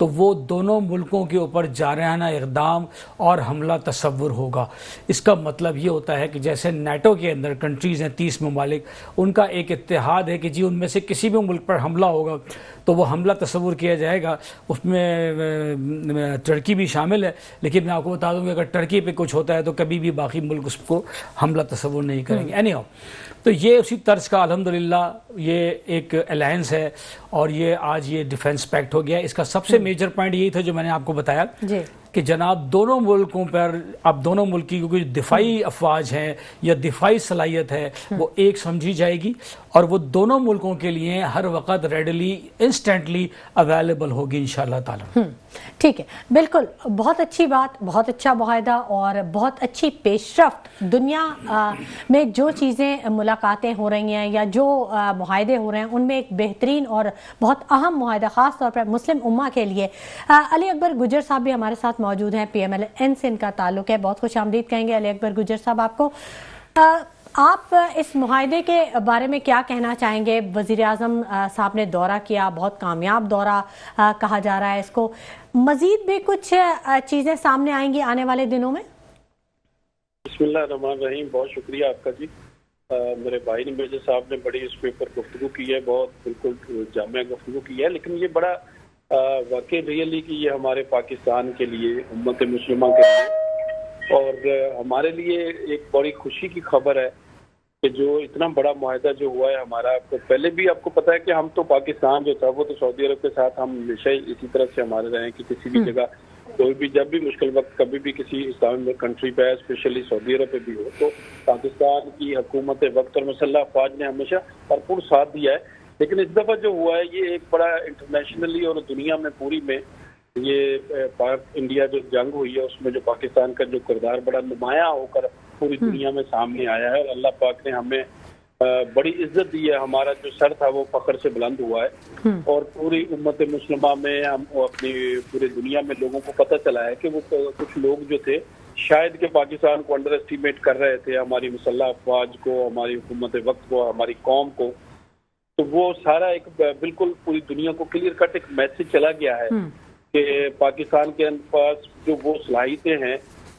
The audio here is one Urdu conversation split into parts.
تو وہ دونوں ملکوں کے اوپر جارحانہ اقدام اور حملہ تصور ہوگا۔ اس کا مطلب یہ ہوتا ہے کہ جیسے نیٹو کے اندر کنٹریز ہیں 30 ممالک، ان کا ایک اتحاد ہے کہ جی ان میں سے کسی بھی ملک پر حملہ ہوگا تو وہ حملہ تصور کیا جائے گا، اس میں ترکی بھی شامل ہے، لیکن میں آپ کو بتا دوں کہ اگر ترکی پہ کچھ ہوتا ہے تو کبھی بھی باقی ملک اس کو حملہ تصور نہیں کریں گے۔ اینی ہاؤ، تو یہ اسی طرز کا الحمدللہ یہ ایک الائنس ہے، اور یہ آج یہ ڈیفنس پیکٹ ہو گیا۔ اس کا سب سے میجر پوائنٹ یہی تھا جو میں نے آپ کو بتایا کہ جناب دونوں ملکوں پر اب دونوں ملک کی کیونکہ دفاعی افواج ہیں یا دفاعی صلاحیت ہے وہ ایک سمجھی جائے گی، اور وہ دونوں ملکوں کے لیے ہر وقت ریڈلی انسٹنٹلی اویلیبل ہوگی انشاءاللہ تعالی۔ ٹھیک ہے، بالکل، بہت اچھی بات، بہت اچھا معاہدہ اور بہت اچھی پیش رفت۔ دنیا میں جو چیزیں ملاقاتیں ہو رہی ہیں یا جو معاہدے ہو رہے ہیں ان میں ایک بہترین اور بہت اہم معاہدہ خاص طور پر مسلم امہ کے لیے، علی اکبر گجر صاحب بھی ہمارے ساتھ موجود ہیں، پی ایم ایل این سے ان کا تعلق ہے، بہت خوش آمدید کہیں گے علی اکبر گجر صاحب آپ کو۔ آپ اس معاہدے کے بارے میں کیا کہنا چاہیں گے؟ وزیر اعظم صاحب نے دورہ کیا، بہت کامیاب دورہ کہا جا رہا ہے اس کو، مزید بھی کچھ چیزیں سامنے آئیں گی آنے والے دنوں میں؟ بسم اللہ الرحمن الرحیم، بہت شکریہ آپ کا جی۔ میرے بھائی نے میجر صاحب نے بڑی اس کے اوپر گفتگو کی ہے، بہت بالکل جامع گفتگو کی ہے، لیکن یہ بڑا واقعی ریئلی کہ یہ ہمارے پاکستان کے لیے، امت مسلمہ کے لیے اور ہمارے لیے ایک بڑی خوشی کی خبر ہے کہ جو اتنا بڑا معاہدہ جو ہوا ہے ہمارا، آپ کو پہلے بھی آپ کو پتا ہے کہ ہم تو پاکستان جو تھا وہ تو سعودی عرب کے ساتھ ہم ہمیشہ اسی طرح سے ہمارے رہے ہیں کہ کسی بھی جگہ کوئی بھی جب بھی مشکل وقت کبھی بھی کسی اسلامی کنٹری پہ اسپیشلی سعودی عرب پہ بھی ہو تو پاکستان کی حکومت وقت اور مسلح افواج نے ہمیشہ بھرپور ساتھ دیا ہے۔ لیکن اس دفعہ جو ہوا ہے یہ ایک بڑا انٹرنیشنلی اور دنیا میں پوری میں یہ پاک انڈیا جو جنگ ہوئی ہے اس میں جو پاکستان کا جو کردار بڑا نمایاں ہو کر پوری دنیا میں سامنے آیا ہے، اور اللہ پاک نے ہمیں بڑی عزت دی ہے، ہمارا جو سر تھا وہ فخر سے بلند ہوا ہے، اور پوری امت مسلمہ میں ہم اپنی پوری دنیا میں لوگوں کو پتہ چلا ہے کہ وہ کچھ لوگ جو تھے شاید کہ پاکستان کو انڈر اسٹیمیٹ کر رہے تھے، ہماری مسلح افواج کو، ہماری حکومت وقت کو، ہماری قوم کو، تو وہ سارا ایک بالکل پوری دنیا کو کلیئر کٹ ایک میسج چلا گیا ہے کہ پاکستان کے پاس جو وہ صلاحیتیں ہیں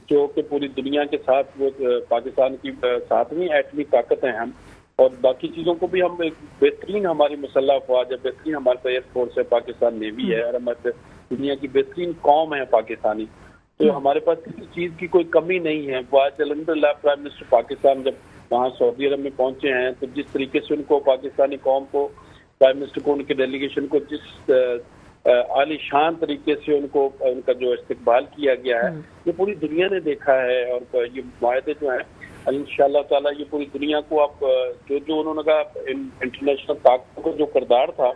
جو کہ پوری دنیا کے ساتھ وہ پاکستان کی ساتویں ایٹمی طاقت ہیں ہم، اور باقی چیزوں کو بھی ہم ایک بہترین ہماری مسلح افواج ہے، بہترین ہمارے ایئر فورس ہے، پاکستان نیوی ہے، اور ہمارے دنیا کی بہترین قوم ہے پاکستانی، تو ہمارے پاس کسی چیز کی کوئی کمی نہیں ہے۔ وہ آج الحمدللہ پرائم منسٹر پاکستان جب وہاں سعودی عرب میں پہنچے ہیں تو جس طریقے سے ان کو پاکستانی قوم کو، پرائم منسٹر کو، ان کے ڈیلیگیشن کو جس عالی شان طریقے سے ان کو ان کا جو استقبال کیا گیا ہے یہ پوری دنیا نے دیکھا ہے، اور یہ معاہدے جو ہیں انشاءاللہ تعالیٰ یہ پوری دنیا کو آپ جو انہوں نے کہا انٹرنیشنل طاقتوں کا جو کردار تھا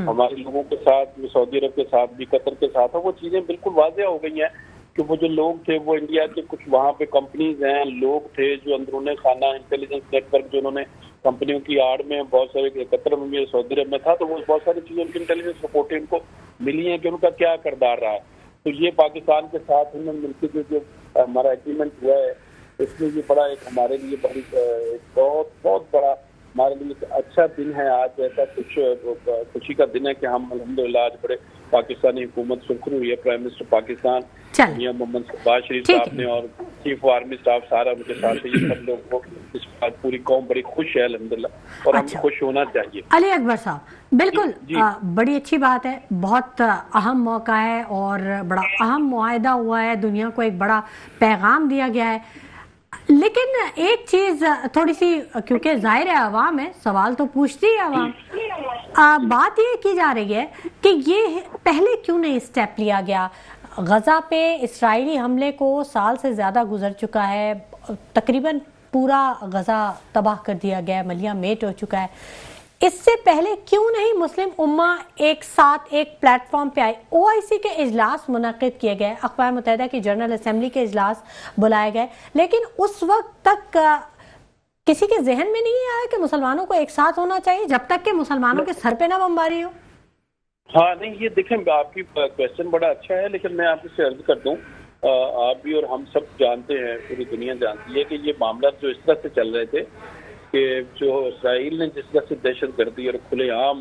ہمارے لوگوں کے ساتھ، سعودی عرب کے ساتھ بھی، قطر کے ساتھ، وہ چیزیں بالکل واضح ہو گئی ہیں کہ وہ جو لوگ تھے وہ انڈیا کے کچھ وہاں پہ کمپنیز ہیں، لوگ تھے جو اندرون خانہ انٹیلیجنس نیٹ ورک جو انہوں نے کمپنیوں کی آڑ میں بہت سارے قطر میں بھی، سعودی عرب میں تھا، تو وہ بہت ساری چیزیں ان کی انٹیلیجنس رپورٹیں ان کو ملی ہیں کہ ان کا کیا کردار رہا ہے۔ تو یہ پاکستان کے ساتھ انہوں نے مل کے جو ہمارا ایگریمنٹ ہوا ہے اس میں یہ بڑا ایک ہمارے لیے بڑی بہت بڑا ہمارے لیے اچھا دن ہے آج، ایسا کچھ خوشی کا دن ہے کہ ہم الحمدللہ آج بڑے پاکستانی حکومت سرخرو ہوئی ہے، پرائم منسٹر پاکستان میاں محمد شہباز شریف صاحب نے اور چیف آرمی اسٹاف سارا ان کے ساتھ یہ سب لوگ کو اس بات پوری قوم بڑی خوش ہے الحمدللہ، اور ہم خوش ہونا چاہیے۔ علی اکبر صاحب بالکل بڑی اچھی بات ہے، بہت اہم موقع ہے اور بڑا اہم معاہدہ ہوا ہے، دنیا کو ایک بڑا پیغام دیا گیا ہے، لیکن ایک چیز تھوڑی سی، کیونکہ ظاہر ہے عوام ہے، سوال تو پوچھتی ہے عوام، بات یہ کی جا رہی ہے کہ یہ پہلے کیوں نہیں اسٹیپ لیا گیا؟ غزہ پہ اسرائیلی حملے کو سال سے زیادہ گزر چکا ہے، تقریباً پورا غزہ تباہ کر دیا گیا ہے، ملیاں میٹ ہو چکا ہے، اس سے پہلے کیوں نہیں مسلم امہ ایک ساتھ ایک پلیٹ فارم پہ آئی؟ او آئی سی کے اجلاس منعقد کیے گئے، اقوام متحدہ کی جنرل اسمبلی کے اجلاس بلائے گئے، لیکن اس وقت تک کسی کے ذہن میں نہیں آیا کہ مسلمانوں کو ایک ساتھ ہونا چاہیے جب تک کہ مسلمانوں کے سر پہ نہ بمباری ہو؟ ہاں نہیں، یہ دیکھیں آپ کی کویسچن بڑا اچھا ہے، لیکن میں آپ سے عرض کر دوں، آپ بھی اور ہم سب جانتے ہیں، پوری دنیا جانتی ہے کہ یہ معاملات جو اس طرح سے چل رہے تھے کہ جو اسرائیل نے جس طرح سے دہشت گردی اور کھلے عام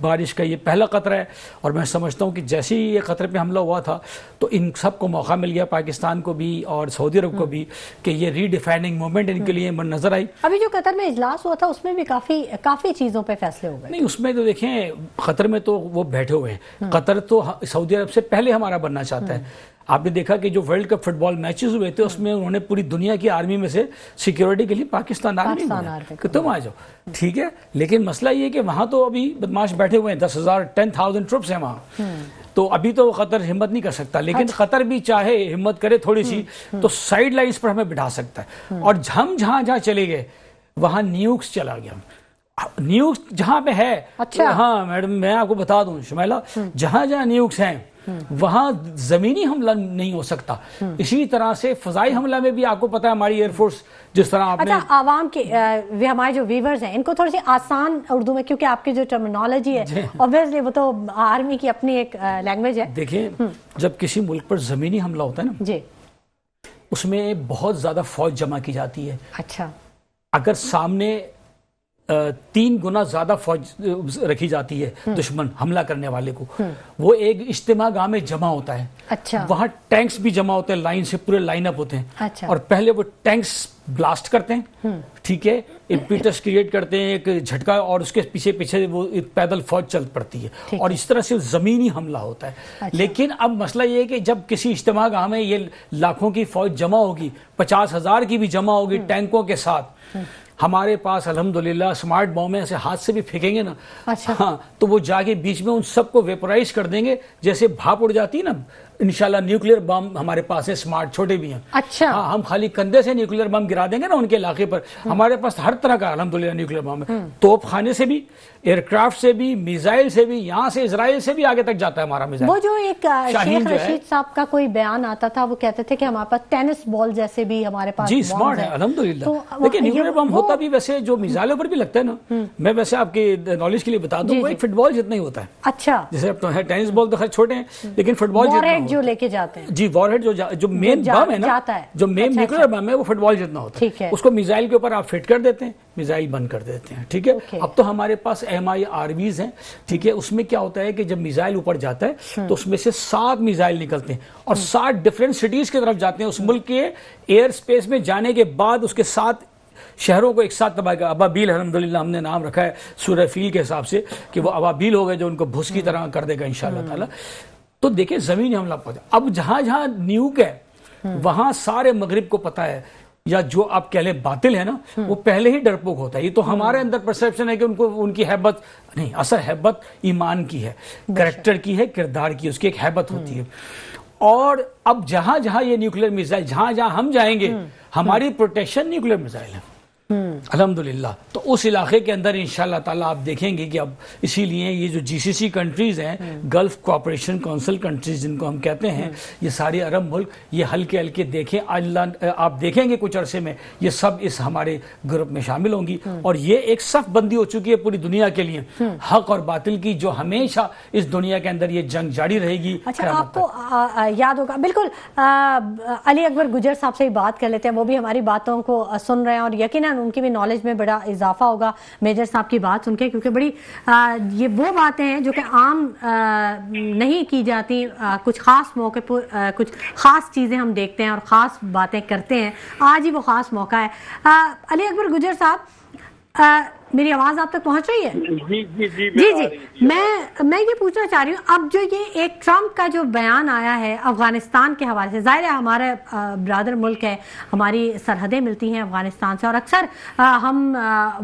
بارش کا یہ پہلا خطرہ ہے، اور میں سمجھتا ہوں کہ جیسے ہی یہ خطرے پہ حملہ ہوا تھا تو ان سب کو موقع مل گیا، پاکستان کو بھی اور سعودی عرب کو بھی، کہ یہ ری ڈیفائننگ موومنٹ ان کے لیے نظر آئی۔ ابھی جو قطر میں اجلاس ہوا تھا اس میں بھی کافی چیزوں پہ فیصلے ہو گئے۔ نہیں، اس میں تو دیکھیں قطر میں تو وہ بیٹھے ہوئے ہیں، قطر تو سعودی عرب سے پہلے ہمارا بننا چاہتا ہے۔ آپ نے دیکھا کہ جو world cup fit ball matches ہوئے تھے اس میں انہوں نے پوری دنیا کی آرمی میں سے سیکیورٹی کے لیے پاکستان آرمی کہ تم آ جاؤ، ٹھیک ہے، لیکن مسئلہ یہ کہ وہاں تو ابھی بدماش بیٹھے ہوئے ہیں، 10,000 ٹروپس ہیں وہاں، تو ابھی تو قطر ہمت نہیں کر سکتا، لیکن قطر بھی چاہے ہمت کرے تھوڑی سی تو سائیڈ لائنز پر ہمیں بٹھا سکتا ہے، اور ہم جہاں چلے گئے وہاں نیوکس چلا گیا، نیوکس جہاں پہ ہے، ہاں میڈم میں آپ کو بتا دوں شمیلہ، جہاں نیوکس ہیں وہاں زمینی حملہ نہیں ہو سکتا، اسی طرح سے فضائی حملہ میں بھی آپ کو پتا ہے ہماری ایئر فورس جس طرح آپ نے عوام کے ہمارے جو ویورز ہیں ان کو تھوڑی سی آسان اردو میں، کیونکہ آپ کی جو ٹرمینالوجی ہے obviously وہ تو آرمی کی اپنی ایک لینگویج ہے۔ دیکھیں جب کسی ملک پر زمینی حملہ ہوتا ہے نا جی، اس میں بہت زیادہ فوج جمع کی جاتی ہے، اچھا، اگر سامنے 3 گنا زیادہ فوج رکھی جاتی ہے دشمن حملہ کرنے والے کو، وہ ایک اجتماع گاہ میں جمع ہوتا ہے، اچھا، وہاں ٹینکس بھی جمع ہوتے ہیں، لائن سے پورے لائن اپ ہوتے ہیں، اچھا، اور پہلے وہ ٹینکس بلاسٹ کرتے ہیں، ٹھیک ہے، امپیٹس کریٹ کرتے ہیں، ایک جھٹکا، اور اس کے پیچھے وہ پیدل فوج چل پڑتی ہے، اور اس طرح سے زمینی حملہ ہوتا ہے۔ لیکن اب مسئلہ یہ ہے کہ جب کسی اجتماع گاہ میں یہ لاکھوں کی فوج جمع ہوگی، 50,000 کی بھی جمع ہوگی ٹینکوں کے ساتھ، ہمارے پاس الحمدللہ سمارٹ بام ایسے ہاتھ سے بھی پھینکیں گے نا، ہاں تو وہ جا کے بیچ میں ان سب کو ویپرائز کر دیں گے، جیسے بھاپ اڑ جاتی ہے نا، انشاءاللہ نیوکلیر بم ہمارے پاس ہے، سمارٹ چھوٹے بھی ہیں، اچھا، ہاں ہم خالی کندھے سے نیوکلیر بم گرا دیں گے نا ان کے علاقے پر، ہمارے پاس ہر طرح کا الحمدللہ نیوکلیر بم ہے، توپ خانے سے بھی، ایئر کرافٹ سے بھی، میزائل سے بھی، یہاں سے اسرائیل سے بھی آگے تک جاتا ہے ہمارا میزائل۔ وہ جو ایک شیخ رشید صاحب کا کوئی بیان آتا تھا، وہ کہتے تھے کہ ہمارے پاس ٹینس بال جیسے بھی ہمارے پاس جی سمارٹ ہے الحمدللہ، لیکن نیوکلیر بم ہوتا بھی ویسے جو میزائلوں پر بھی لگتا ہے نا، میں ویسے آپ کی نالج کے لیے بتا دوں وہ ایک فٹ بال جتنا ہی ہوتا ہے، اچھا، جیسے اب تو ٹینس بال تو خیر چھوٹے ہیں لیکن فٹ بال وار ہیڈ جو لے کے جاتے ہیں، جی وار ہیڈ جو مین بم ہے نا، جو مین نیوکلیر بم ہے وہ فٹ بال جتنا ہوتا ہے، اس کو میزائل کے اوپر آپ فٹ کر دیتے ہیں، میزائل بند کر دیتے ہیں، ٹھیک ہے۔ اب تو ہمارے پاس MIRVs ہیں، ٹھیک ہے، اس میں کیا ہوتا ہے کہ جب میزائل اوپر جاتا ہے تو اس میں سے 7 میزائل نکلتے ہیں اور 7 ڈیفرنٹ سٹیز کی طرف جاتے ہیں، اس ملک کے ایئر سپیس میں جانے کے بعد اس کے 7 شہروں کو ایک ساتھ تباہ کیا۔ ابابیل الحمدللہ ہم نے نام رکھا ہے سورہ فیل کے حساب سے کہ وہ ابابیل ہو گئے جو ان کو بھس کی طرح کر دے گا انشاءاللہ تعالی۔ تو دیکھیں زمین حملہ پہنچا، اب جہاں نیوک ہے وہاں سارے مغرب کو پتا ہے، یا جو آپ کہہ لیں باطل ہے نا وہ پہلے ہی ڈرپوک ہوتا ہے، یہ تو ہمارے اندر پرسیپشن ہے کہ ان کی ہیبت نہیں، اصل ہیبت ایمان کی ہے، کریکٹر کی ہے، کردار کی، اس کی ایک ہیبت ہوتی ہے۔ اور اب جہاں یہ نیوکلیر میزائل جہاں ہم جائیں گے ہماری پروٹیکشن نیوکلیر میزائل ہے الحمدللہ، تو اس علاقے کے اندر انشاءاللہ تعالیٰ آپ دیکھیں گے کہ اب اسی لیے یہ جو GCC کنٹریز ہیں، گلف کوآپریشن کونسل کنٹریز جن کو ہم کہتے ہیں، یہ ساری عرب ملک یہ ہلکے دیکھیں، آپ دیکھیں گے کچھ عرصے میں یہ سب اس ہمارے گروپ میں شامل ہوں گی، اور یہ ایک صف بندی ہو چکی ہے پوری دنیا کے لیے حق اور باطل کی، جو ہمیشہ اس دنیا کے اندر یہ جنگ جاری رہے گی۔ اچھا، آپ کو یاد ہوگا بالکل، علی اکبر گجر صاحب سے بات کر لیتے ہیں، وہ بھی ہماری باتوں کو سن رہے ہیں اور یقیناً ان کی بھی نالج میں بڑا اضافہ ہوگا میجر صاحب کی بات سن کے، کیونکہ بڑی یہ وہ باتیں ہیں جو کہ عام نہیں کی جاتی، کچھ خاص موقع پر کچھ خاص چیزیں ہم دیکھتے ہیں اور خاص باتیں کرتے ہیں، آج ہی وہ خاص موقع ہے۔ علی اکبر گجر صاحب، میری آواز آپ تک پہنچ رہی ہے؟ جی میں یہ پوچھنا چاہ رہی ہوں، اب جو یہ ایک ٹرمپ کا جو بیان آیا ہے افغانستان کے حوالے سے، ظاہر ہے ہمارا برادر ملک ہے، ہماری سرحدیں ملتی ہیں افغانستان سے، اور اکثر ہم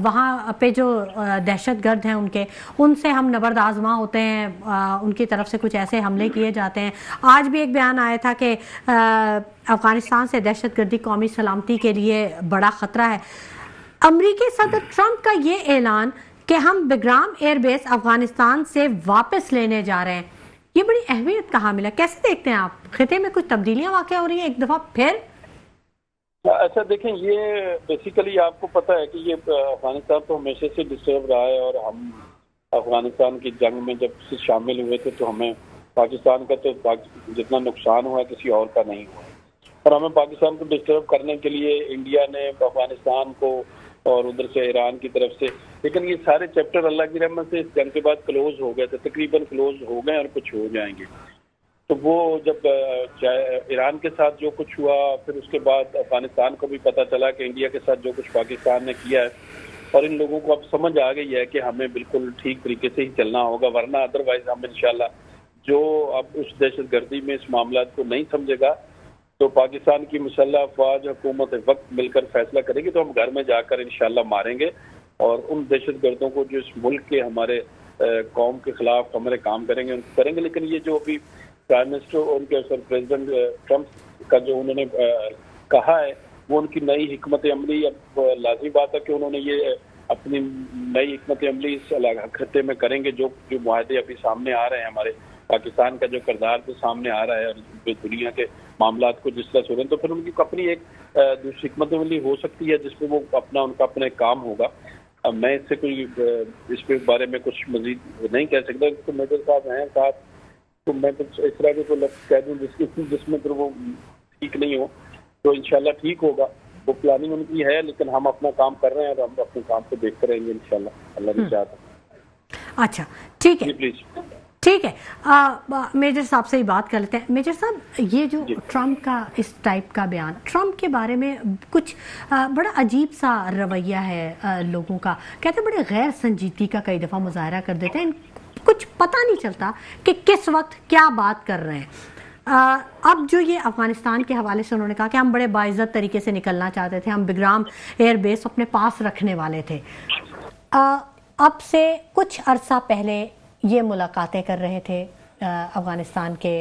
وہاں پہ جو دہشت گرد ہیں ان سے ہم نبرد آزما ہوتے ہیں، ان کی طرف سے کچھ ایسے حملے کیے جاتے ہیں۔ آج بھی ایک بیان آیا تھا کہ افغانستان سے دہشت گردی قومی سلامتی کے لیے بڑا خطرہ ہے۔ امریکی صدر ٹرمپ کا یہ اعلان کہ ہم بگرام ایئر بیس افغانستان سے واپس لینے جا رہے ہیں، یہ بڑی اہمیت کا حامل ہے، کیسے دیکھتے ہیں آپ؟ خطے میں کچھ تبدیلیاں واقع ہو رہی ہیں ایک دفعہ پھر؟ اچھا دیکھیں، یہ بیسیکلی آپ کو پتہ ہے کہ یہ افغانستان تو ہمیشہ سے ڈسٹرب رہا ہے، اور ہم افغانستان کی جنگ میں جب سے شامل ہوئے تھے تو ہمیں پاکستان کا تو جتنا نقصان ہوا کسی اور کا نہیں ہوا، اور ہمیں پاکستان کو ڈسٹرب کرنے کے لیے انڈیا نے افغانستان کو اور ادھر سے ایران کی طرف سے، لیکن یہ سارے چیپٹر اللہ کی رحمت سے اس جنگ کے بعد کلوز ہو گئے تھے، تقریباً کلوز ہو گئے اور کچھ ہو جائیں گے. تو وہ جب ایران کے ساتھ جو کچھ ہوا، پھر اس کے بعد افغانستان کو بھی پتہ چلا کہ انڈیا کے ساتھ جو کچھ پاکستان نے کیا ہے، اور ان لوگوں کو اب سمجھ آ گئی ہے کہ ہمیں بالکل ٹھیک طریقے سے ہی چلنا ہوگا، ورنہ ادروائز ہم انشاءاللہ جو اب اس دہشت گردی میں اس معاملات کو نہیں سمجھے گا تو پاکستان کی مسلح افواج حکومت وقت مل کر فیصلہ کرے گی، تو ہم گھر میں جا کر انشاءاللہ ماریں گے اور ان دہشت گردوں کو جو اس ملک کے ہمارے قوم کے خلاف ہمارے کام کریں گے ان کو کریں گے. لیکن یہ جو ابھی پرائم منسٹر ان کے پریزیڈنٹ ٹرمپ کا جو انہوں نے کہا ہے وہ ان کی نئی حکمت عملی، اب لازمی بات ہے کہ انہوں نے یہ اپنی نئی حکمت عملی اس خطے میں کریں گے. جو معاہدے ابھی سامنے آ رہے ہیں، ہمارے پاکستان کا جو کردار تو سامنے آ رہا ہے اور دنیا کے معاملات کو جس طرح سے ہو رہے ہیں، تو پھر ان کی اپنی ایک دوسری حکمت عملی ہو سکتی ہے جس میں وہ ان کا اپنا ایک کام ہوگا. اب میں اس سے کوئی اس کے بارے میں کچھ مزید نہیں کہہ سکتا. تو میجر صاحب ہیں ساتھ، تو میں کچھ اس طرح کے کوئی لفظ کہہ دوں جس میں پھر وہ ٹھیک نہیں ہو، تو انشاءاللہ ٹھیک ہوگا. وہ پلاننگ ان کی ہے، لیکن ہم اپنا کام کر رہے ہیں اور ہم اپنے کام کو دیکھتے رہیں گے انشاءاللہ، اللہ نے چاہتا. اچھا ٹھیک ہے، جی پلیز. ٹھیک ہے. میجر صاحب سے ہی بات کر لیتے ہیں. میجر صاحب، یہ جو ٹرمپ کا اس ٹائپ کا بیان، ٹرمپ کے بارے میں کچھ بڑا عجیب سا رویہ ہے لوگوں کا، کہتے ہیں بڑے غیر سنجیدگی کا کئی دفعہ مظاہرہ کر دیتے ہیں، کچھ پتہ نہیں چلتا کہ کس وقت کیا بات کر رہے ہیں. اب جو یہ افغانستان کے حوالے سے انہوں نے کہا کہ ہم بڑے باعزت طریقے سے نکلنا چاہتے تھے، ہم بگرام ایئر بیس اپنے پاس رکھنے والے تھے. اب سے کچھ عرصہ پہلے یہ ملاقاتیں کر رہے تھے افغانستان کے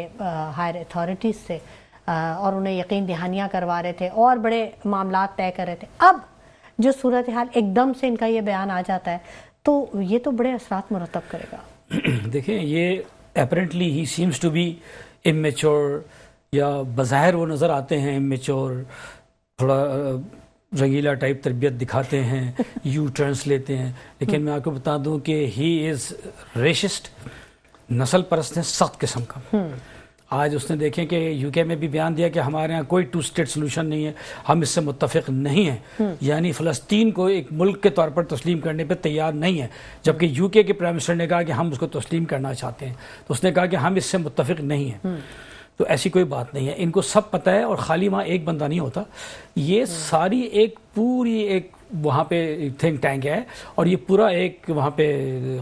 ہائر اتھارٹیز سے اور انہیں یقین دہانیاں کروا رہے تھے اور بڑے معاملات طے کر رہے تھے. اب جو صورتحال ایک دم سے ان کا یہ بیان آ جاتا ہے تو یہ تو بڑے اثرات مرتب کرے گا. دیکھیں، یہ اپیرنٹلی ہی سیمز ٹو بی امیچور، یا بظاہر وہ نظر آتے ہیں امیچور، تھوڑا رنگیلا ٹائپ تربیت دکھاتے ہیں، یو ٹرنس لیتے ہیں، لیکن میں آپ کو بتا دوں کہ ہی از ریشسٹ، نسل پرست ہے سخت قسم کا. آج اس نے دیکھیں کہ یو کے میں بھی بیان دیا کہ ہمارے ہاں کوئی 2 اسٹیٹ سولوشن نہیں ہے، ہم اس سے متفق نہیں ہیں، یعنی فلسطین کو ایک ملک کے طور پر تسلیم کرنے پہ تیار نہیں ہے. جبکہ یو کے پرائم منسٹر نے کہا کہ ہم اس کو تسلیم کرنا چاہتے ہیں، تو اس نے کہا کہ ہم اس سے متفق نہیں ہیں. تو ایسی کوئی بات نہیں ہے، ان کو سب پتہ ہے. اور خالی وہاں ایک بندہ نہیں ہوتا، یہ ساری ایک پوری ایک وہاں پہ تھنک ٹینک ہے، اور یہ پورا ایک وہاں پہ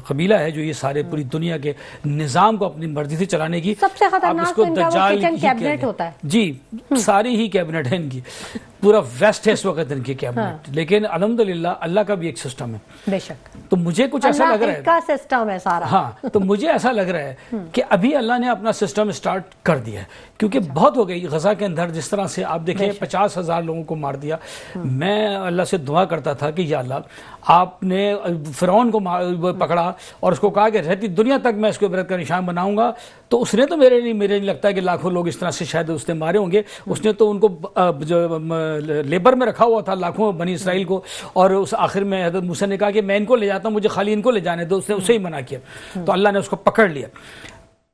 قبیلہ ہے جو یہ سارے پوری دنیا کے نظام کو اپنی مرضی سے چلانے کی. سب سے خطرناک تو ان کا وہ کچن کیبنٹ ہوتا ہے. جی، ساری ہی کیبنٹ ہے ان کی، پورا ویسٹ ہے اس وقت ان کی کیبنٹ. لیکن الحمدللہ اللہ کا بھی ایک سسٹم ہے. بے شک. تو مجھے کچھ ایسا لگ رہا ہے، اللہ کا سسٹم ہے سارا. ہاں، تو مجھے ایسا لگ رہا ہے کہ ابھی اللہ نے اپنا سسٹم سٹارٹ کر دیا ہے، کیونکہ بہت ہو گئی غزہ کے اندر. جس طرح سے آپ دیکھیں 50,000 لوگوں کو مار دیا. میں اللہ سے دعا کرتا تھا کہ یا اللہ، آپ نے فرعون کو پکڑا اور اس کو کہا کہ رہتی دنیا تک میں اس کو عبرت کا نشان بناؤں گا، تو اس نے تو میرے نہیں لگتا کہ لاکھوں لوگ اس طرح سے شاید اس نے مارے ہوں گے. اس نے تو ان کو لیبر میں رکھا ہوا تھا، لاکھوں بنی اسرائیل کو، اور اس آخر میں حضرت موسیٰ نے کہا کہ میں ان کو لے جاتا ہوں، مجھے خالی ان کو لے جانے دو. اس نے اسے ہی منع کیا، تو اللہ نے اس کو پکڑ لیا.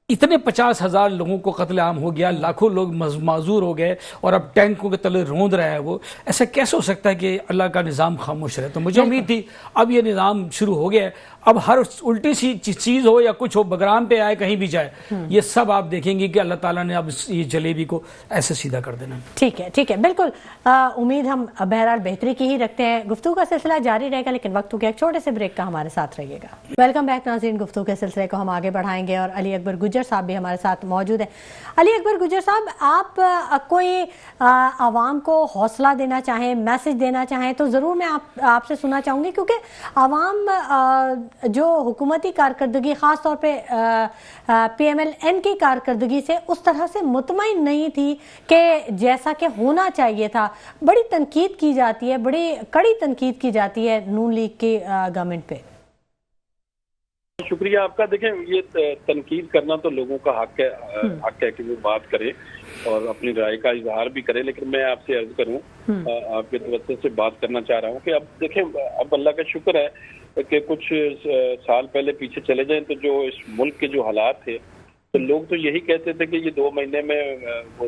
اتنے 50,000 لوگوں کو قتل عام ہو گیا، لاکھوں لوگ معذور ہو گئے، اور اب ٹینکوں کے تلے روند رہا ہے. وہ ایسا کیسے ہو سکتا ہے کہ اللہ کا نظام خاموش رہے؟ تو مجھے امید تھی اب یہ نظام شروع ہو گیا ہے. اب ہر الٹی سی چیز ہو یا کچھ ہو، بگرام پہ آئے کہیں بھی جائے، یہ سب آپ دیکھیں گے کہ اللہ تعالیٰ نے اب یہ جلیبی کو ایسے سیدھا کر دینا. ٹھیک ہے، ٹھیک ہے، بالکل. امید ہم بہرحال بہتری کی ہی رکھتے ہیں. گفتگو کا سلسلہ جاری رہے گا، لیکن وقت ہو گیا ایک چھوٹے سے بریک کا. ہمارے ساتھ رہیے گا. ویلکم بیک ناظرین. گفتگو کے سلسلے کو ہم آگے بڑھائیں گے اور علی اکبر گجر صاحب بھی ہمارے ساتھ موجود ہیں. علی اکبر گجر صاحب، آپ کوئی عوام کو حوصلہ دینا چاہیں، میسج دینا چاہیں تو ضرور میں آپ سے سننا چاہوں گی، کیونکہ عوام جو حکومتی کارکردگی، خاص طور پہ پی ایم ایل این کی کارکردگی سے اس طرح سے مطمئن نہیں تھی کہ جیسا کہ ہونا چاہیے تھا. بڑی تنقید کی جاتی ہے، بڑی کڑی تنقید کی جاتی ہے نون لیگ کی گورنمنٹ پہ. شکریہ آپ کا. دیکھیں، یہ تنقید کرنا تو لوگوں کا حق ہے کہ وہ بات کرے اور اپنی رائے کا اظہار بھی کرے، لیکن میں آپ سے عرض کروں، آپ کے توجہ سے بات کرنا چاہ رہا ہوں کہ اب دیکھیں، اب اللہ کا شکر ہے کہ کچھ سال پہلے پیچھے چلے جائیں تو جو اس ملک کے جو حالات تھے، تو لوگ تو یہی کہتے تھے کہ یہ 2 مہینے میں وہ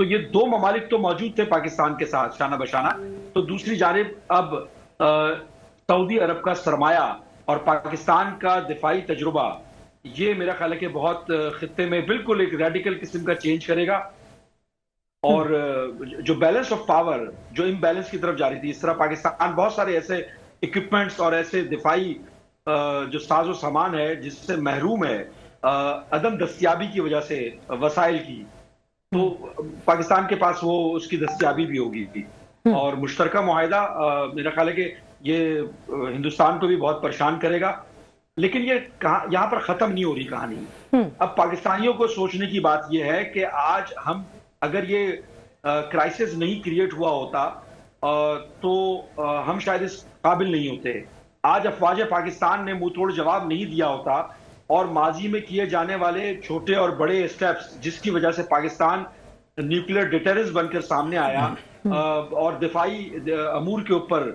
تو یہ دو ممالک تو موجود تھے پاکستان کے ساتھ شانہ بشانہ، تو دوسری جانب اب سعودی عرب کا سرمایہ اور پاکستان کا دفاعی تجربہ، یہ میرا خیال ہے کہ بہت خطے میں بالکل ایک ریڈیکل قسم کا چینج کرے گا، اور جو بیلنس آف پاور جو امبیلنس کی طرف جا رہی تھی، اس طرح پاکستان بہت سارے ایسے اکوپمنٹس اور ایسے دفاعی جو ساز و سامان ہے جس سے محروم ہے عدم دستیابی کی وجہ سے وسائل کی، تو پاکستان کے پاس وہ اس کی دستیابی بھی ہوگی، اور مشترکہ معاہدہ میرا خیال ہے کہ یہ ہندوستان کو بھی بہت پریشان کرے گا، لیکن یہ یہاں پر ختم نہیں ہو رہی کہانی۔ اب پاکستانیوں کو سوچنے کی بات یہ ہے کہ آج ہم اگر یہ کرائسس نہیں کریٹ ہوا ہوتا تو ہم شاید اس قابل نہیں ہوتے۔ آج افواج پاکستان نے منہ توڑ جواب نہیں دیا ہوتا، اور ماضی میں کیے جانے والے چھوٹے اور بڑے اسٹیپس جس کی وجہ سے پاکستان نیوکلیر ڈیٹرنس بن کر سامنے آیا، اور دفاعی امور کے اوپر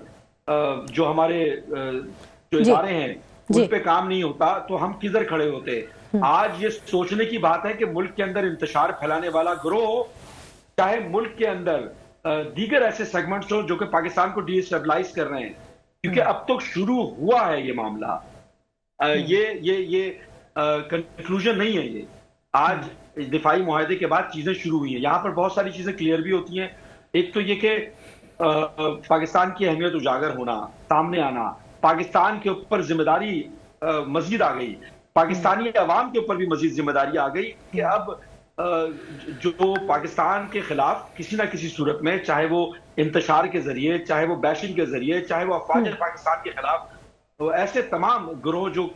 جو ہمارے جو ادارے ہیں ان پہ کام نہیں ہوتا، تو ہم کدھر کھڑے ہوتے۔ آج یہ سوچنے کی بات ہے کہ ملک کے اندر انتشار پھیلانے والا گروہ ہو، چاہے ملک کے اندر دیگر ایسے سیگمنٹس ہو جو کہ پاکستان کو ڈی اسٹیبلائز کر رہے ہیں، کیونکہ اب تک شروع ہوا ہے یہ معاملہ، یہ کنکلوژن نہیں ہے۔ یہ آج دفاعی معاہدے کے بعد چیزیں شروع ہوئی ہیں، یہاں پر بہت ساری چیزیں کلیئر بھی ہوتی ہیں۔ ایک تو یہ کہ پاکستان کی اہمیت اجاگر ہونا، سامنے آنا، پاکستان کے اوپر ذمہ داری مزید آ گئی، پاکستانی عوام کے اوپر بھی مزید ذمہ داری آ گئی کہ اب جو پاکستان کے خلاف کسی نہ کسی صورت میں، چاہے وہ انتشار کے ذریعے، چاہے وہ بیشنگ کے ذریعے، چاہے وہ افواج پاکستان کے خلاف، تو ایسے تمام گروہ جو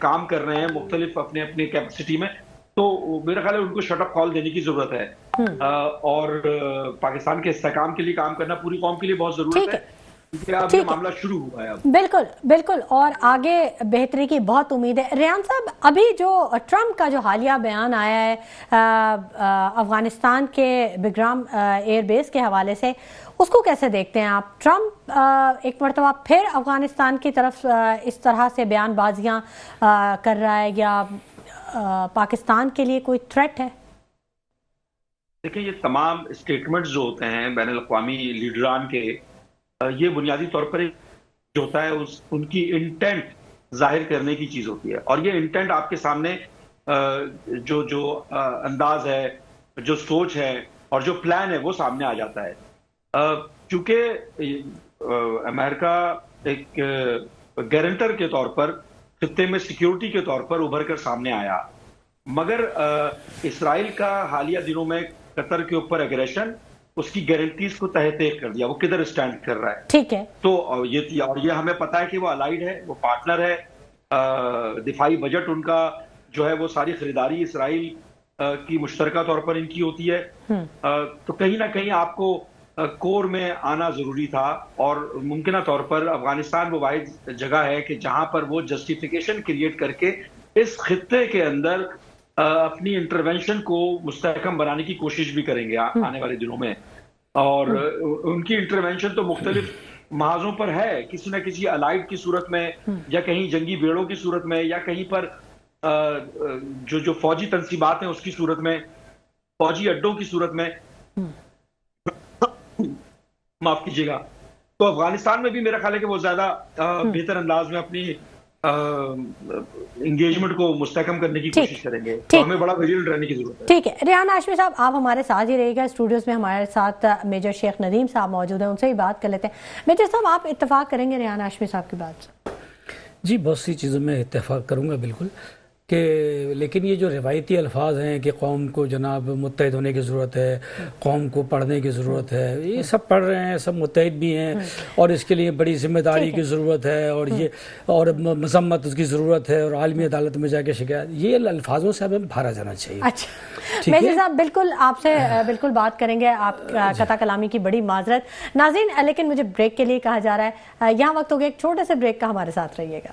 کام کر رہے ہیں مختلف اپنے اپنے کیپیسٹی میں، تو میرا خیال ہے ان کو شٹ اپ کال دینے کی ضرورت ہے، اور پاکستان کے استحکام کے لیے کام کرنا پوری قوم کے لیے بہت ضرورت ہے، کیونکہ اب یہ معاملہ شروع ہوا ہے۔ اب بالکل، اور آگے بہتری کی بہت امید ہے۔ ریان صاحب، ابھی جو ٹرمپ کا جو حالیہ بیان آیا ہے افغانستان کے بگرام ایئر بیس کے حوالے سے، اس کو کیسے دیکھتے ہیں آپ؟ ٹرمپ ایک مرتبہ پھر افغانستان کی طرف اس طرح سے بیان بازیاں کر رہا ہے، یا پاکستان کے لیے کوئی تھریٹ ہے؟ دیکھیں، یہ تمام اسٹیٹمنٹس جو ہوتے ہیں بین الاقوامی لیڈران کے، یہ بنیادی طور پر جو ہوتا ہے ان کی انٹینٹ ظاہر کرنے کی چیز ہوتی ہے، اور یہ انٹینٹ آپ کے سامنے جو انداز ہے، جو سوچ ہے اور جو پلان ہے وہ سامنے آ جاتا ہے۔ چونکہ امریکہ ایک گارنٹر کے طور پر خطے میں سیکیورٹی کے طور پر ابھر کر سامنے آیا، مگر اسرائیل کا حالیہ دنوں میں قطر کے اوپر اگریشن اس کی گارنٹیز کو تہہ تیغ کر دیا، وہ کدھر اسٹینڈ کر رہا ہے۔ ٹھیک ہے، تو یہ ہمیں پتا ہے کہ وہ الائیڈ ہے، وہ پارٹنر ہے، دفاعی بجٹ ان کا جو ہے وہ ساری خریداری اسرائیل کی مشترکہ طور پر ان کی ہوتی ہے، تو کہیں نہ کہیں آپ کو کور میں آنا ضروری تھا، اور ممکنہ طور پر افغانستان وہ واحد جگہ ہے کہ جہاں پر وہ جسٹیفیکیشن کریٹ کر کے اس خطے کے اندر اپنی انٹروینشن کو مستحکم بنانے کی کوشش بھی کریں گے آنے والے دنوں میں، اور ان کی انٹروینشن تو مختلف محاذوں پر ہے، کسی نہ کسی الائیڈ کی صورت میں، یا کہیں جنگی بیڑوں کی صورت میں، یا کہیں پر جو فوجی تنصیبات ہیں اس کی صورت میں، فوجی اڈوں کی صورت میں، معاف کیجیے گا۔ تو افغانستان میں بھی میرا خیال ہے کہ وہ زیادہ بہتر انداز میں اپنی انگیجمنٹ کو مستحکم کرنے کی کوشش کریں گے، تو ہمیں بڑا ویجیلنٹ رہنے کی ضرورت ہے۔ ٹھیک ہے، ریان ہاشمی صاحب، آپ ہمارے ساتھ ہی رہیے گا، اسٹوڈیوز میں ہمارے ساتھ میجر شیخ ندیم صاحب موجود ہیں، ان سے ہی بات کر لیتے ہیں۔ میجر صاحب، آپ اتفاق کریں گے ریان ہاشمی صاحب کی بات سے؟ جی، بہت سی چیزوں میں اتفاق کروں گا بالکل، کہ لیکن یہ جو روایتی الفاظ ہیں کہ قوم کو جناب متحد ہونے کی ضرورت ہے، قوم کو پڑھنے کی ضرورت ہے، یہ سب پڑھ رہے ہیں، سب متحد بھی ہیں، اور اس کے لیے بڑی ذمہ داری کی ضرورت ہے، اور مذمت اس کی ضرورت ہے، اور عالمی عدالت میں جا کے شکایت، یہ الفاظوں سے ہمیں بھارا جانا چاہیے۔ اچھا میجر صاحب، بالکل آپ سے بالکل بات کریں گے، آپ قطع کلامی کی بڑی معذرت۔ ناظرین، لیکن مجھے بریک کے لیے کہا جا رہا ہے، یہاں وقت ہو گیا ایک چھوٹے سے بریک کا، ہمارے ساتھ رہیے گا۔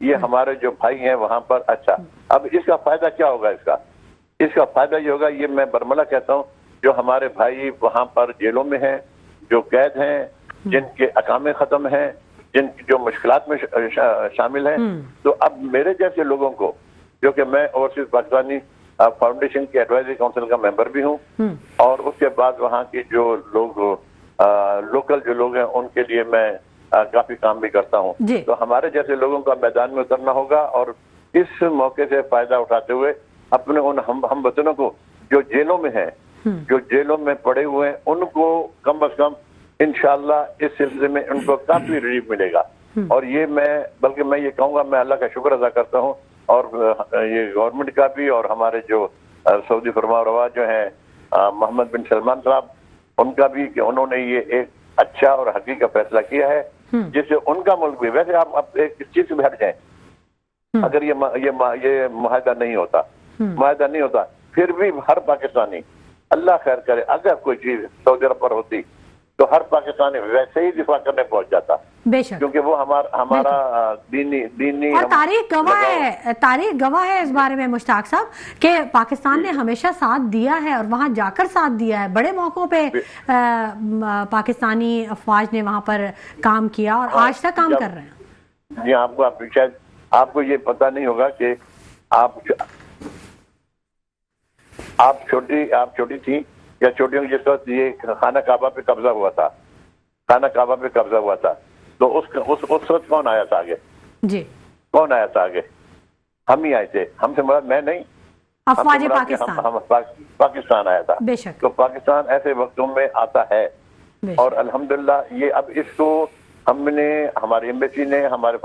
یہ ہمارے جو بھائی ہیں وہاں پر. اچھا اب اس کا فائدہ کیا ہوگا؟ اس کا فائدہ یہ ہوگا، یہ میں برملا کہتا ہوں، جو ہمارے بھائی وہاں پر جیلوں میں ہیں، جو قید ہیں، جن کے اقامے ختم ہیں، جن کی جو مشکلات میں شامل ہیں، تو اب میرے جیسے لوگوں کو، جو کہ میں اوورسیز پاکستانی فاؤنڈیشن کی ایڈوائزری کونسل کا ممبر بھی ہوں، اور اس کے بعد وہاں کی جو لوگ لوکل جو لوگ ہیں ان کے لیے میں کافی کام بھی کرتا ہوں. تو ہمارے جیسے لوگوں کا میدان میں اترنا ہوگا اور اس موقع سے فائدہ اٹھاتے ہوئے اپنے ان ہم وطنوں کو جو جیلوں میں ہیں، جو جیلوں میں پڑے ہوئے ہیں، ان کو کم از کم انشاءاللہ اس سلسلے میں ان کو کافی ریلیف ملے گا. اور یہ بلکہ میں یہ کہوں گا، میں اللہ کا شکر ادا کرتا ہوں، اور یہ گورنمنٹ کا بھی، اور ہمارے جو سعودی فرما روا جو ہیں محمد بن سلمان صاحب، ان کا بھی، کہ انہوں نے یہ ایک اچھا اور حقیقی فیصلہ کیا ہے جس سے ان کا ملک بھی، ویسے آپ ایک چیز سے بھی ہٹ جائیں، اگر یہ معاہدہ نہیں ہوتا پھر بھی ہر پاکستانی، اللہ خیر کرے، اگر کوئی چیز سعودی عرب پر ہوتی تو ہر پاکستانی ویسے ہی دفاع کرنے پہنچ جاتا، بے شک، کیونکہ وہ ہمارا دینی اور تاریخ گواہ ہے اس بارے میں مشتاق صاحب کہ پاکستان نے ہمیشہ ساتھ دیا ہے اور وہاں جا کر ساتھ دیا ہے. بڑے موقعوں پہ پاکستانی افواج نے وہاں پر کام کیا اور آج تک کام کر رہے ہیں. جی شاید آپ کو یہ پتہ نہیں ہوگا کہ آپ چھوٹی تھی یا چھوٹیوں کی، جس وقت یہ خانہ کعبہ پہ قبضہ ہوا تھا تو اس وقت کون آیا تھا آگے؟ جی کون آیا تھا آگے؟ ہم ہی آئے تھے. ہم سے مراد میں نہیں، افواج پاکستان آیا تھا. بے شک. تو پاکستان ایسے وقتوں میں آتا ہے، اور الحمدللہ یہ اب اس کو ہم نے، ہماری ایمبیسی نے، ہمارے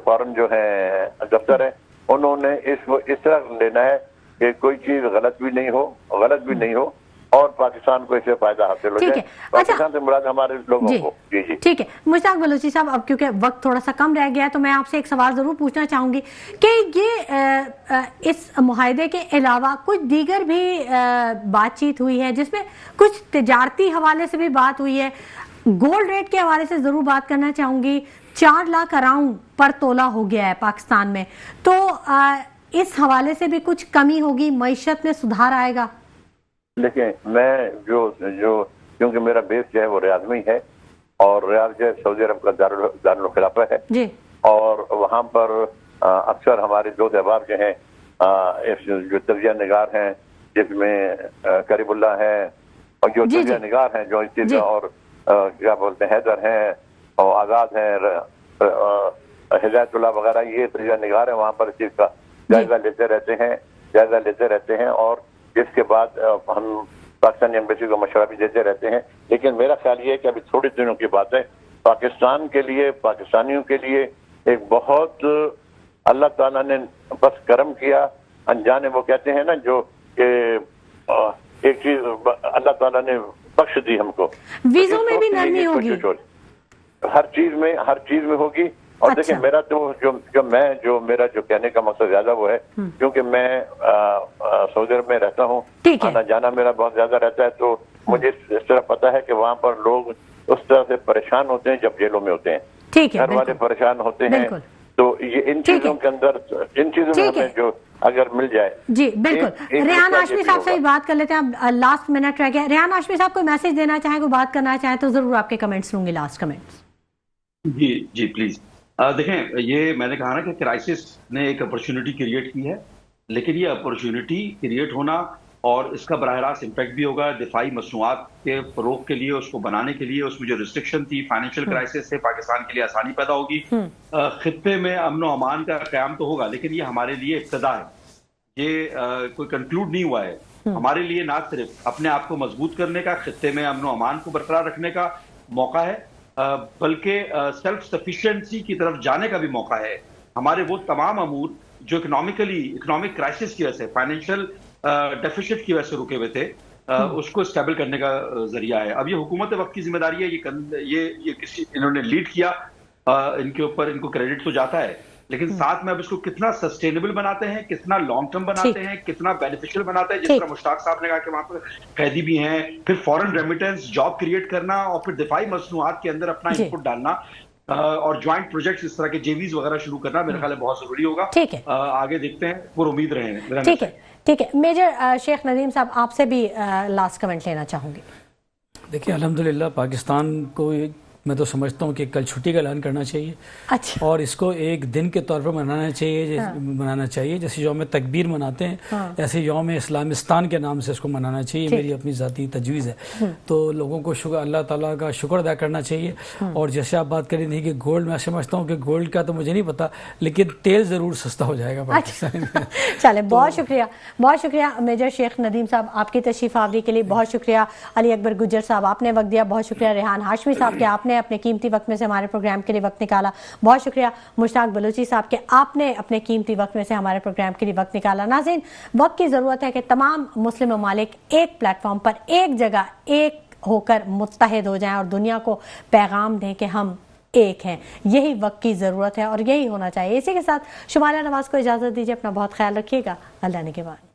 فارن جو ہیں دفتر ہیں، انہوں نے اس طرح لینا ہے کہ کوئی چیز غلط بھی نہیں ہو اور پاکستان کو اس سے فائدہ حاصل ہو جائے. پاکستان سے مراد ہمارے لوگوں کو. جی ٹھیک ہے مشتاق بلوچی صاحب، اب کیونکہ وقت تھوڑا سا کم رہ گیا ہے تو میں آپ سے ایک سوال ضرور پوچھنا چاہوں گی کہ یہ اس معاہدے کے علاوہ کچھ دیگر بھی بات چیت ہوئی ہے جس میں کچھ تجارتی حوالے سے بھی بات ہوئی ہے. گولڈ ریٹ کے حوالے سے ضرور بات کرنا چاہوں گی. 4 لاکھ اراؤنڈ پر تولہ ہو گیا ہے پاکستان میں، تو اس حوالے سے بھی کچھ کمی ہوگی، معیشت میں سدھار آئے گا؟ دیکھیں، میں کیونکہ میرا بیس جو ہے وہ ریاض میں ہی ہے، اور ریاض جو ہے سعودی عرب کا دارالخلافہ ہے جی، اور وہاں پر اکثر ہمارے دوست احباب جو ہیں، جو تجزیہ نگار ہیں، جس میں قریب اللہ ہے، اور جو تجزیہ نگار ہیں جو اس چیز، اور کیا بولتے ہیں، حیدر ہیں اور آزاد ہیں، ہدایت اللہ وغیرہ، یہ تجزیہ نگار ہیں، وہاں پر اس چیز کا جائزہ لیتے رہتے ہیں، اور اس کے بعد ہم پاکستانی ایمبیسی کو مشورہ بھی دیتے رہتے ہیں. لیکن میرا خیال یہ ہے کہ ابھی تھوڑے دنوں کی بات ہے، پاکستان کے لیے، پاکستانیوں کے لیے ایک بہت اللہ تعالیٰ نے بس کرم کیا. انجانے وہ کہتے ہیں نا، جو کہ ایک چیز اللہ تعالیٰ نے بخش دی ہم کو، ویزوں میں بھی نرمی ہوگی، ہر چیز میں ہوگی. اور دیکھیں، میرا تو میرا جو کہنے کا مقصد زیادہ وہ ہے، کیونکہ میں سعودی عرب میں رہتا ہوں، آنا جانا میرا بہت زیادہ رہتا ہے، تو مجھے اس طرح پتا ہے کہ وہاں پر لوگ اس طرح سے پریشان ہوتے ہیں جب جیلوں میں ہوتے ہیں، گھر والے پریشان ہوتے ہیں. تو یہ ان چیزوں کے اندر، ان چیزوں میں ہمیں جو اگر مل جائے. جی بالکل. ریحان ہاشمی صاحب سے بات کر لیتے ہیں، لاسٹ منٹ رہ گیا. ریحان ہاشمی صاحب کوئی میسج دینا چاہیں، کوئی بات کرنا چاہیں تو ضرور آپ کے کمنٹس لوں گی، لاسٹ کمنٹس. G please. دیکھیں، یہ میں نے کہا نا کہ کرائسس نے ایک اپرچونٹی کریٹ کی ہے، لیکن یہ اپرچونٹی کریٹ ہونا اور اس کا براہ راست امپیکٹ بھی ہوگا دفاعی مصنوعات کے فروغ کے لیے، اس کو بنانے کے لیے. اس میں جو ریسٹرکشن تھی فائنینشیل کرائسس سے پاکستان کے لیے آسانی پیدا ہوگی. خطے میں امن و امان کا قیام تو ہوگا، لیکن یہ ہمارے لیے ابتدا ہے، یہ کوئی کنکلوڈ نہیں ہوا ہے. ہمارے لیے نہ صرف اپنے آپ کو مضبوط کرنے کا، خطے میں امن و امان کو برقرار رکھنے کا موقع ہے، بلکہ سیلف سفیشینسی کی طرف جانے کا بھی موقع ہے. ہمارے وہ تمام امور جو اکنامک کرائسس کی وجہ سے، فائنینشیل ڈیفیسٹ کی وجہ سے رکے ہوئے تھے، اس کو اسٹیبل کرنے کا ذریعہ ہے. اب یہ حکومت وقت کی ذمہ داری ہے، یہ انہوں نے لیڈ کیا، ان کے اوپر ان کو کریڈٹ تو جاتا ہے، لیکن ساتھ میں اب اس کو کتنا سسٹینیبل بناتے ہیں، کتنا لانگ ٹرم بناتے ہیں، کتنا بینیفیشل بناتے ہیں. جس طرح مشتاق صاحب نے کہا کہ وہاں پر قیدی بھی ہیں، پھر فورن ریمیٹنس، جاب کریٹ کرنا، اور پھر دفاعی مصنوعات کے اندر اپنا انپٹ ڈالنا. اور جوائنٹ پروجیکٹس اس طرح کے JVs وغیرہ شروع کرنا میرے خیال ہے بہت ضروری ہوگا. ٹھیک ہے, آگے دیکھتے ہیں, پر امید رہیں. ٹھیک ہے, ٹھیک ہے. میجر شیخ ندیم صاحب, آپ سے بھی لاسٹ کمنٹ لینا چاہوں گی. دیکھیں الحمدللہ پاکستان کو میں تو سمجھتا ہوں کہ کل چھٹی کا اعلان کرنا چاہیے. اچھا. اور اس کو ایک دن کے طور پر منانا چاہیے جیسے یوم تکبیر مناتے ہیں ایسے یوم اسلامستان کے نام سے اس کو منانا چاہیے. میری اپنی ذاتی تجویز ہے. تو لوگوں کو اللہ تعالیٰ کا شکر ادا کرنا چاہیے. اور جیسے آپ بات کری تھی کہ گولڈ, میں سمجھتا ہوں کہ گولڈ کا تو مجھے نہیں پتا, لیکن تیل ضرور سستا ہو جائے گا پاکستان میں. چلے, بہت شکریہ, بہت شکریہ میجر شیخ ندیم صاحب, آپ کی تشریف آوری کے لیے بہت شکریہ. علی اکبر گجر صاحب, آپ نے وقت دیا, بہت شکریہ. ریحان ہاشمی صاحب کے آپ نے اپنے قیمتی وقت میں سے ہمارے پروگرام کے لیے وقت نکالا, بہت شکریہ. مشتاق بلوچی صاحب کے آپ نے اپنے قیمتی وقت میں سے ہمارے پروگرام کے لیے وقت نکالا. ناظرین, وقت کی ضرورت ہے کہ تمام مسلم ممالک ایک پلیٹ فارم پر ایک جگہ ایک ہو کر متحد ہو جائیں اور دنیا کو پیغام دیں کہ ہم ایک ہیں. یہی وقت کی ضرورت ہے اور یہی ہونا چاہیے. اسی کے ساتھ شمائرہ نواز کو اجازت دیجیے. اپنا بہت خیال رکھیے گا. اللہ نگہبان.